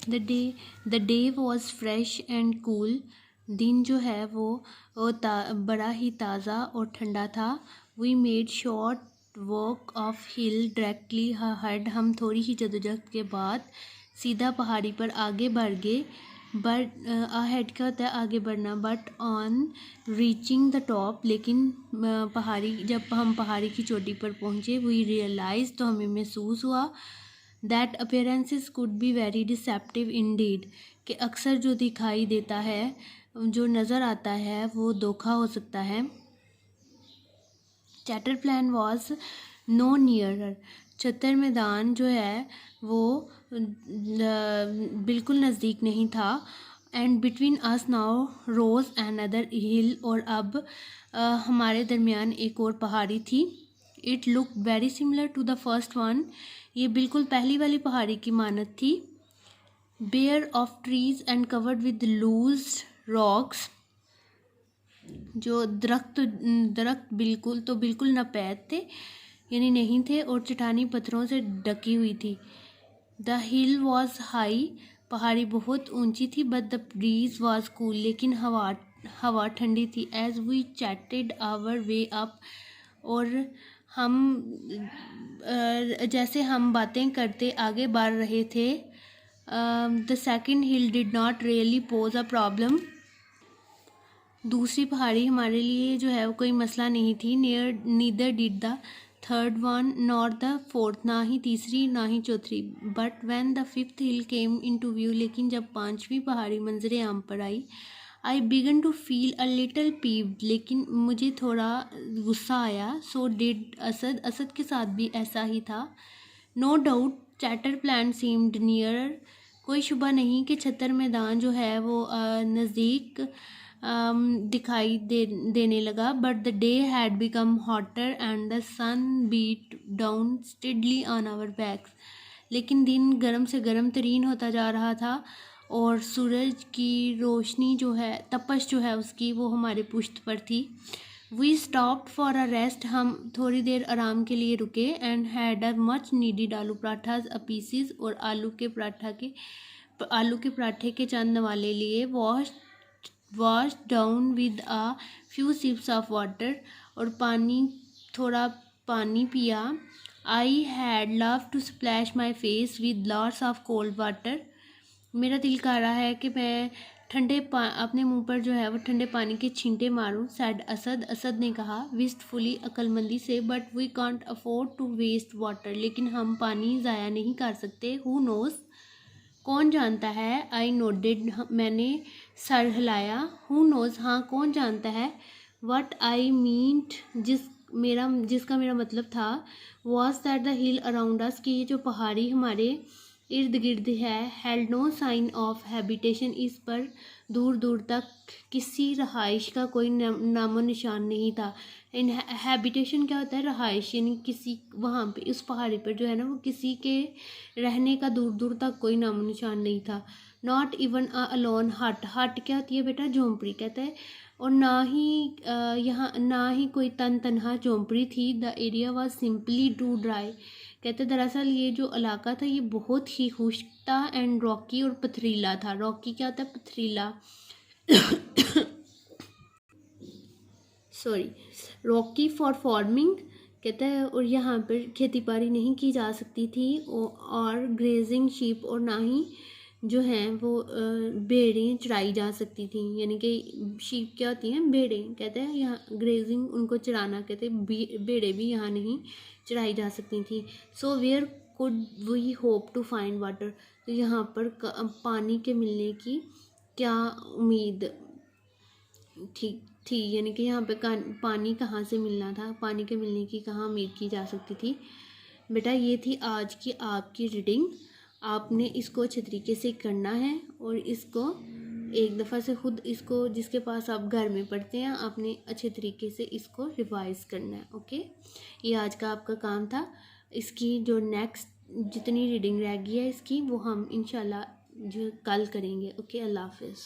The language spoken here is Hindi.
The day was fresh and cool. दिन जो है वो बड़ा ही ताज़ा और ठंडा था। We made short walk of hill directly head. हम थोड़ी ही जदोजहद के बाद सीधा पहाड़ी पर आगे बढ़ गए। बट हेड क्या होता है आगे बढ़ना। But on reaching the top, लेकिन जब हम पहाड़ी की चोटी पर पहुँचे, वी रियलाइज, तो हमें महसूस हुआ that appearances could be very deceptive Indeed, कि अक्सर जो दिखाई देता है, जो नज़र आता है, वो धोखा हो सकता है। Chatar plain was no nearer. Chatar मैदान जो है वो बिल्कुल नज़दीक नहीं था। And between us now rose another hill, और अब हमारे दरमियान एक और पहाड़ी थी। It look very similar to the first one. ये बिल्कुल पहली वाली पहाड़ी की मानत थी। Bare of trees and covered with loose rocks. जो दरख्त बिल्कुल नपैद थे, यानी नहीं थे, और चट्टानी पत्थरों से ढकी हुई थी। The hill was high. पहाड़ी बहुत ऊंची थी। But the breeze was cool. लेकिन हवा ठंडी थी। As we chatted our way up. और हम जैसे हम बातें करते आगे बढ़ रहे थे, the second hill did not really pose a problem. दूसरी पहाड़ी हमारे लिए जो है वो कोई मसला नहीं थी। Neither did the third one nor the fourth, ना ही तीसरी ना ही चौथी। But when the fifth hill came into view, लेकिन जब पांचवी पहाड़ी मंजरे आम पर आई, I began to feel a little peeved, लेकिन मुझे थोड़ा गुस्सा आया। So did Asad. असद के साथ भी ऐसा ही था। No doubt chatter plan seemed nearer. कोई शुबा नहीं कि छतर मैदान जो है वो नज़दीक दिखाई देने लगा। But the day had become hotter and the sun beat down steadily on our backs. लेकिन दिन गर्म से गर्म तरीन होता जा रहा था, और सूरज की रोशनी जो है, तपश जो है उसकी, वो हमारे पुश्त पर थी। We stopped for a rest. हम थोड़ी देर आराम के लिए रुके। And had a much needed aloo parathas a pieces. और आलू के पराठे के चंद नवाले लिए। Wash down with a few sips of water. और थोड़ा पानी पिया। I had love to splash my face with lots of cold water. मेरा दिल कर रहा है कि मैं अपने मुंह पर जो है वो ठंडे पानी के छींटे मारूं। सैड असद। असद ने कहा विस्टफुली, अक्लमंदी से, but we can't afford to waste water. लेकिन हम पानी ज़ाया नहीं कर सकते। हु नोज, कौन जानता है। आई नोडेड, मैंने सर हिलाया। हु नोज, हाँ कौन जानता है। वट आई मीन्ट, जिसका मेरा मतलब था, was that the hill around us, की जो पहाड़ी हमारे इर्द गिर्द है, had no sign of habitation. इस पर दूर दूर तक किसी रहाइश का कोई नामो निशान नहीं था। इन हैबिटेशन क्या होता है, रहाइश, यानी किसी वहाँ पे उस पहाड़ी पर जो है ना, वो किसी के रहने का दूर दूर तक कोई नामो निशान नहीं था। नॉट इवन अ अलोन हट। हट क्या होती है बेटा, झोंपड़ी कहता है। और ना ही कोई तनहा झोंपड़ी थी। The area was simply too dry. कहते दरअसल ये जो इलाका था ये बहुत ही खुश्क था। एंड रॉकी, और पथरीला था। रॉकी क्या होता है, पथरीला। सॉरी, रॉकी फॉर फार्मिंग कहता है। और यहाँ पर खेती बाड़ी नहीं की जा सकती थी, और ग्रेजिंग शीप, और ना ही जो हैं वो भेड़ें चराई जा सकती थी। यानी कि शीप क्या होती हैं, भेड़ें। कहते हैं यहाँ ग्रेजिंग, उनको चराना कहते हैं। भेड़ें भी यहाँ नहीं चराई जा सकती थी। So where could we hope to find water. तो यहाँ पर पानी के मिलने की क्या उम्मीद ठीक थी, यानी कि यहाँ पे पानी कहाँ से मिलना था, पानी के मिलने की कहाँ उम्मीद की जा सकती थी। बेटा ये थी आज की आपकी रीडिंग। आपने इसको अच्छे तरीके से करना है, और इसको एक दफ़ा से खुद इसको, जिसके पास आप घर में पढ़ते हैं, आपने अच्छे तरीके से इसको रिवाइज़ करना है। ओके, ये आज का आपका काम था। इसकी जो नेक्स्ट जितनी रीडिंग रह गई है इसकी, वो हम इंशाल्लाह जो कल करेंगे। ओके, अल्लाह हाफिज़।